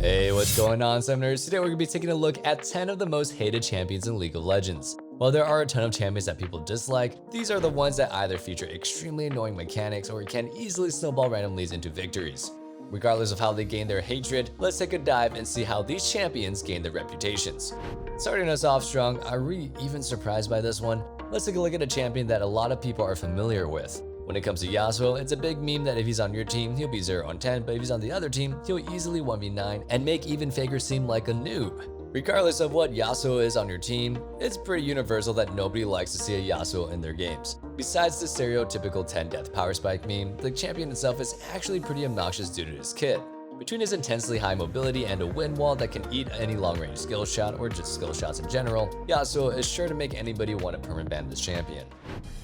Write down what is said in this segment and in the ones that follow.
Hey, what's going on, Summoners? Today we're going to be taking a look at 10 of the most hated champions in League of Legends. While there are a ton of champions that people dislike, these are the ones that either feature extremely annoying mechanics or can easily snowball random leads into victories. Regardless of how they gain their hatred, let's take a dive and see how these champions gain their reputations. Starting us off strong, are we even surprised by this one? Let's take a look at a champion that a lot of people are familiar with. When it comes to YASUO, it's a big meme that if he's on your team, he'll be 0 on 10, but if he's on the other team, he'll easily 1v9 and make even fakers seem like a noob. Regardless of what YASUO is on your team, it's pretty universal that nobody likes to see a YASUO in their games. Besides the stereotypical 10 death power spike meme, the champion itself is actually pretty obnoxious due to his kit. Between his intensely high mobility and a wind wall that can eat any long-range skill shot or just skill shots in general, YASUO is sure to make anybody want to permaban this champion.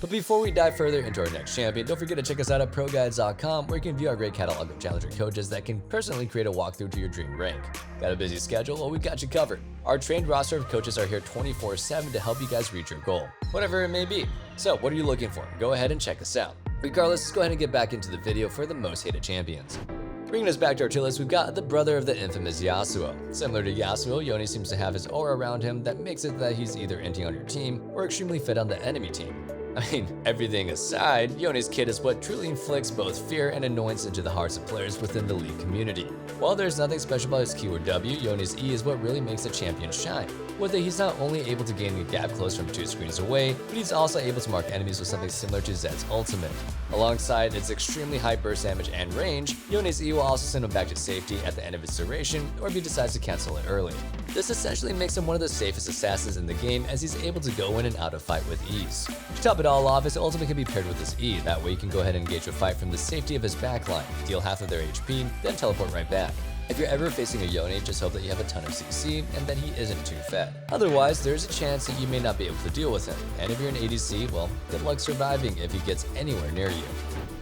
But before we dive further into our next champion, don't forget to check us out at ProGuides.com, where you can view our great catalog of challenger coaches that can personally create a walkthrough to your dream rank. Got a busy schedule? Well, we've got you covered. Our trained roster of coaches are here 24/7 to help you guys reach your goal, whatever it may be. So what are you looking for? Go ahead and check us out. Regardless, let's go ahead and get back into the video for the most hated champions. Bringing us back to our tier list, we've got the brother of the infamous YASUO. Similar to YASUO, YONE seems to have his aura around him that makes it that he's either inting on your team or extremely fit on the enemy team. I mean, everything aside, Yone's kit is what truly inflicts both fear and annoyance into the hearts of players within the League community. While there's nothing special about his Q or W, Yone's E is what really makes a champion shine. With it, he's not only able to gain a gap close from 2 screens away, but he's also able to mark enemies with something similar to Zed's ultimate. Alongside its extremely high burst damage and range, Yone's E will also send him back to safety at the end of its duration, or if he decides to cancel it early. This essentially makes him one of the safest assassins in the game, as he's able to go in and out of fight with ease. To top it all off, his ultimate can be paired with his E, that way you can go ahead and engage a fight from the safety of his backline, deal half of their HP, then teleport right back. If you're ever facing a Yone, just hope that you have a ton of CC and that he isn't too fed. Otherwise, there's a chance that you may not be able to deal with him, and if you're an ADC, well, good luck surviving if he gets anywhere near you.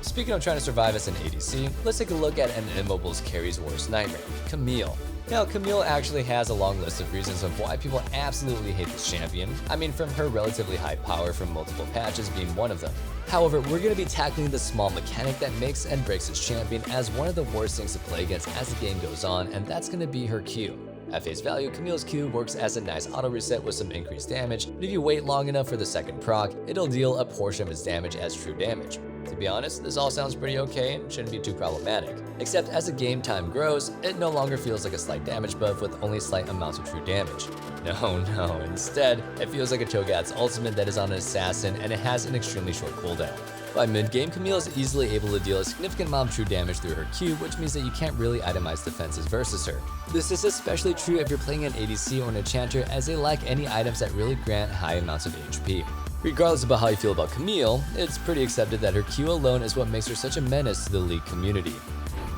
Speaking of trying to survive as an ADC, let's take a look at an immobile's carry's worst nightmare, CAMILLE. Now, CAMILLE actually has a long list of reasons of why people absolutely hate this champion. I mean, from her relatively high power from multiple patches being one of them. However, we're going to be tackling the small mechanic that makes and breaks this champion as one of the worst things to play against as the game goes on, and that's going to be her Q. At face value, CAMILLE's Q works as a nice auto reset with some increased damage, but if you wait long enough for the second proc, it'll deal a portion of its damage as true damage. To be honest, this all sounds pretty okay and shouldn't be too problematic. Except as the game time grows, it no longer feels like a slight damage buff with only slight amounts of true damage. No, instead, it feels like a Cho'Gath's ultimate that is on an assassin and it has an extremely short cooldown. By mid-game, CAMILLE is easily able to deal a significant amount of true damage through her Q, which means that you can't really itemize defenses versus her. This is especially true if you're playing an ADC or an enchanter, as they lack any items that really grant high amounts of HP. Regardless about how you feel about CAMILLE, it's pretty accepted that her Q alone is what makes her such a menace to the League community.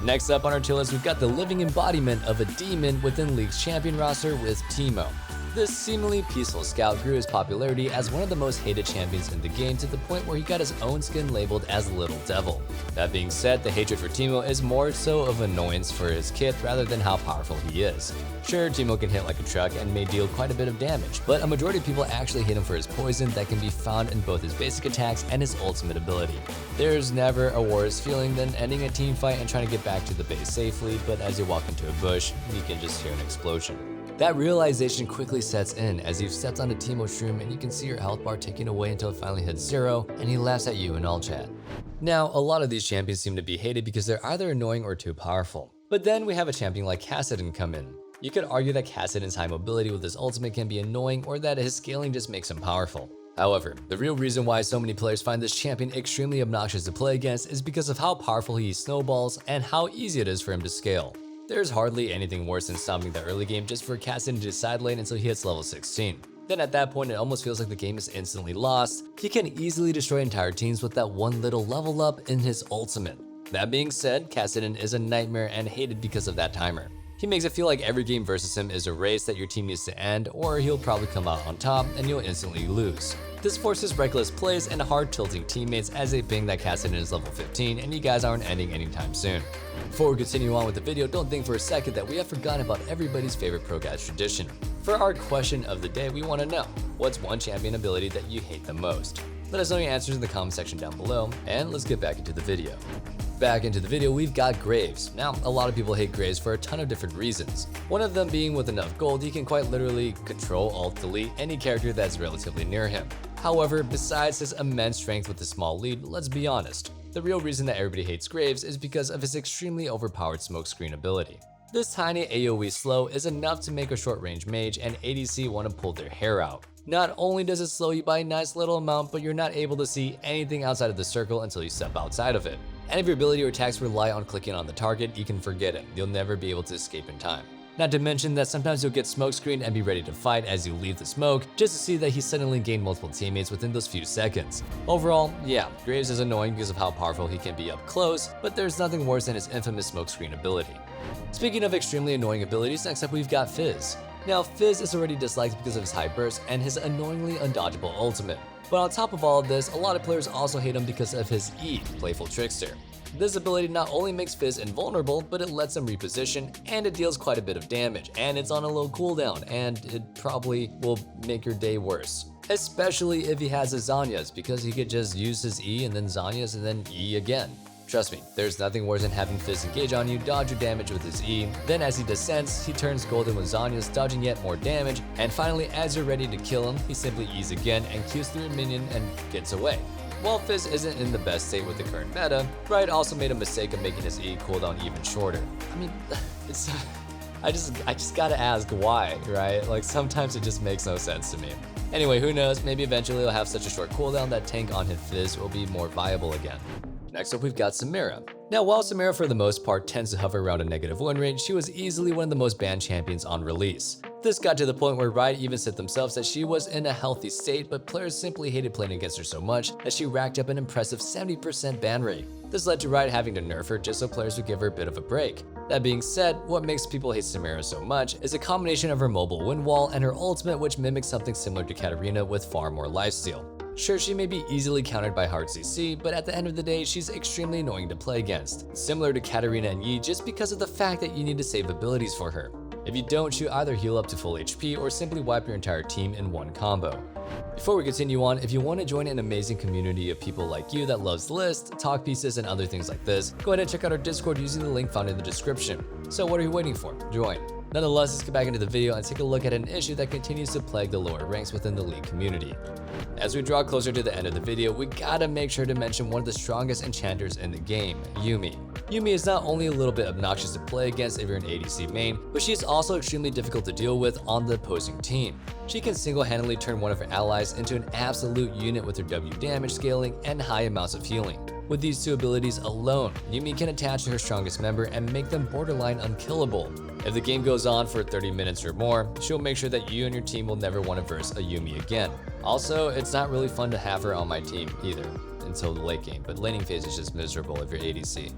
Next up on our tier list, we've got the living embodiment of a demon within League's champion roster with Teemo. This seemingly peaceful scout grew his popularity as one of the most hated champions in the game to the point where he got his own skin labeled as Little Devil. That being said, the hatred for Teemo is more so of annoyance for his kit rather than how powerful he is. Sure, Teemo can hit like a truck and may deal quite a bit of damage, but a majority of people actually hate him for his poison that can be found in both his basic attacks and his ultimate ability. There's never a worse feeling than ending a team fight and trying to get back to the base safely, but as you walk into a bush, you can just hear an explosion. That realization quickly sets in as you've stepped on a Teemo shroom and you can see your health bar ticking away until it finally hits 0 and he laughs at you in all chat. Now, a lot of these champions seem to be hated because they're either annoying or too powerful. But then we have a champion like Kassadin come in. You could argue that Kassadin's high mobility with his ultimate can be annoying or that his scaling just makes him powerful. However, the real reason why so many players find this champion extremely obnoxious to play against is because of how powerful he snowballs and how easy it is for him to scale. There's hardly anything worse than stopping the early game just for Kassadin to side lane until he hits level 16. Then at that point, it almost feels like the game is instantly lost. He can easily destroy entire teams with that one little level up in his ultimate. That being said, Kassadin is a nightmare and hated because of that timer. He makes it feel like every game versus him is a race that your team needs to end, or he'll probably come out on top and you'll instantly lose. This forces reckless plays and hard tilting teammates as they ping that Kassadin is level 15 and you guys aren't ending anytime soon. Before we continue on with the video, don't think for a second that we have forgotten about everybody's favorite ProGuides tradition. For our question of the day, we want to know, what's one champion ability that you hate the most? Let us know your answers in the comment section down below, and let's get back into the video. Back into the video, we've got Graves. Now, a lot of people hate Graves for a ton of different reasons. One of them being with enough gold, he can quite literally control, alt-delete any character that's relatively near him. However, besides his immense strength with a small lead, let's be honest. The real reason that everybody hates Graves is because of his extremely overpowered smokescreen ability. This tiny AoE slow is enough to make a short-range mage and ADC want to pull their hair out. Not only does it slow you by a nice little amount, but you're not able to see anything outside of the circle until you step outside of it. And if your ability or attacks rely on clicking on the target, you can forget it. You'll never be able to escape in time. Not to mention that sometimes you'll get smokescreened and be ready to fight as you leave the smoke, just to see that he suddenly gained multiple teammates within those few seconds. Overall, yeah, Graves is annoying because of how powerful he can be up close, but there's nothing worse than his infamous smokescreen ability. Speaking of extremely annoying abilities, next up we've got FIZZ. Now, FIZZ is already disliked because of his high burst and his annoyingly undodgeable ultimate. But on top of all of this, a lot of players also hate him because of his E, Playful Trickster. This ability not only makes FIZZ invulnerable, but it lets him reposition, and it deals quite a bit of damage, and it's on a low cooldown, and it probably will make your day worse. Especially if he has his Zhonya's, because he could just use his E and then Zhonya's and then E again. Trust me, there's nothing worse than having FIZZ engage on you, dodge your damage with his E, then as he descends, he turns golden with Zhonya's, dodging yet more damage, and finally as you're ready to kill him, he simply E's again and Q's through a minion and gets away. While FIZZ isn't in the best state with the current meta, Riot also made a mistake of making his E cooldown even shorter. I mean, it's I just gotta ask why, right? Like sometimes it just makes no sense to me. Anyway, who knows, maybe eventually he'll have such a short cooldown that tank on his FIZZ will be more viable again. Next up, we've got SAMIRA. Now, while SAMIRA for the most part tends to hover around a negative win rate, she was easily one of the most banned champions on release. This got to the point where Riot even said themselves that she was in a healthy state, but players simply hated playing against her so much that she racked up an impressive 70% ban rate. This led to Riot having to nerf her just so players would give her a bit of a break. That being said, what makes people hate SAMIRA so much is a combination of her mobile wind wall and her ultimate, which mimics something similar to Katarina with far more lifesteal. Sure, she may be easily countered by hard CC, but at the end of the day, she's extremely annoying to play against. Similar to Katarina and Yi just because of the fact that you need to save abilities for her. If you don't, you either heal up to full HP or simply wipe your entire team in one combo. Before we continue on, if you want to join an amazing community of people like you that loves lists, talk pieces, and other things like this, go ahead and check out our Discord using the link found in the description. So what are you waiting for? Join. Nonetheless, let's get back into the video and take a look at an issue that continues to plague the lower ranks within the League community. As we draw closer to the end of the video, we gotta make sure to mention one of the strongest enchanters in the game, YUUMI. YUUMI is not only a little bit obnoxious to play against if you're an ADC main, but she is also extremely difficult to deal with on the opposing team. She can single-handedly turn one of her allies into an absolute unit with her W damage scaling and high amounts of healing. With these two abilities alone, YUUMI can attach to her strongest member and make them borderline unkillable. If the game goes on for 30 minutes or more, she'll make sure that you and your team will never want to verse a YUUMI again. Also, it's not really fun to have her on my team either, until the late game, but laning phase is just miserable if you're ADC.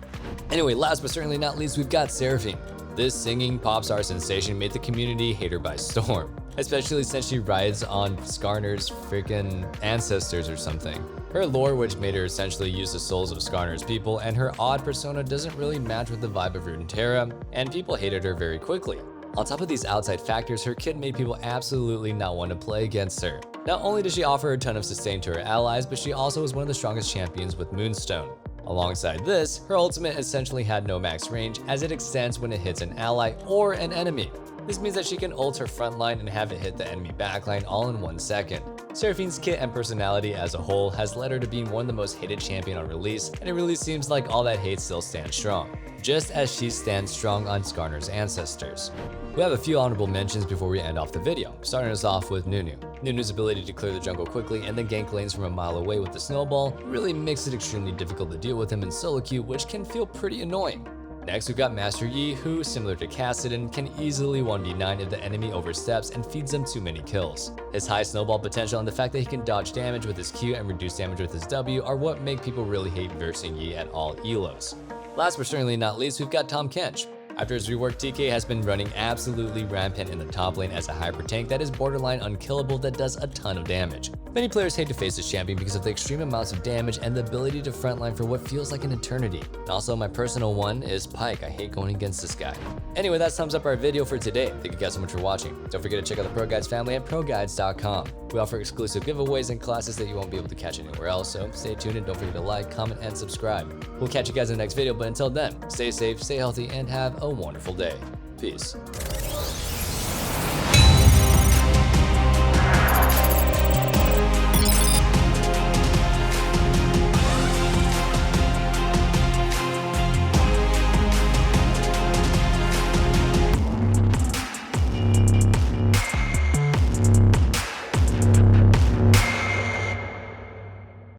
Anyway, last but certainly not least, we've got SERAPHINE. This singing pop star sensation made the community hate her by storm, especially since she rides on Skarner's freaking ancestors or something. Her lore, which made her essentially use the souls of Skarner's people, and her odd persona doesn't really match with the vibe of Runeterra, and people hated her very quickly. On top of these outside factors, her kit made people absolutely not want to play against her. Not only did she offer a ton of sustain to her allies, but she also was one of the strongest champions with Moonstone. Alongside this, her ultimate essentially had no max range as it extends when it hits an ally or an enemy. This means that she can ult her frontline and have it hit the enemy backline all in 1 second. SERAPHINE's kit and personality as a whole has led her to being one of the most hated champion on release, and it really seems like all that hate still stands strong, just as she stands strong on Skarner's ancestors. We have a few honorable mentions before we end off the video, starting us off with Nunu. Nunu's ability to clear the jungle quickly and then gank lanes from a mile away with the snowball really makes it extremely difficult to deal with him in solo queue, which can feel pretty annoying. Next, we've got Master Yi, who, similar to Kassadin, can easily 1v9 if the enemy oversteps and feeds them too many kills. His high snowball potential and the fact that he can dodge damage with his Q and reduce damage with his W are what make people really hate versing Yi at all elos. Last but certainly not least, we've got Tahm Kench. After his rework, TK has been running absolutely rampant in the top lane as a hyper tank that is borderline unkillable that does a ton of damage. Many players hate to face this champion because of the extreme amounts of damage and the ability to frontline for what feels like an eternity. And also, my personal one is Pyke. I hate going against this guy. Anyway, that sums up our video for today. Thank you guys so much for watching. Don't forget to check out the ProGuides family at ProGuides.com. We offer exclusive giveaways and classes that you won't be able to catch anywhere else, so stay tuned and don't forget to like, comment, and subscribe. We'll catch you guys in the next video, but until then, stay safe, stay healthy, and have a wonderful day. Peace.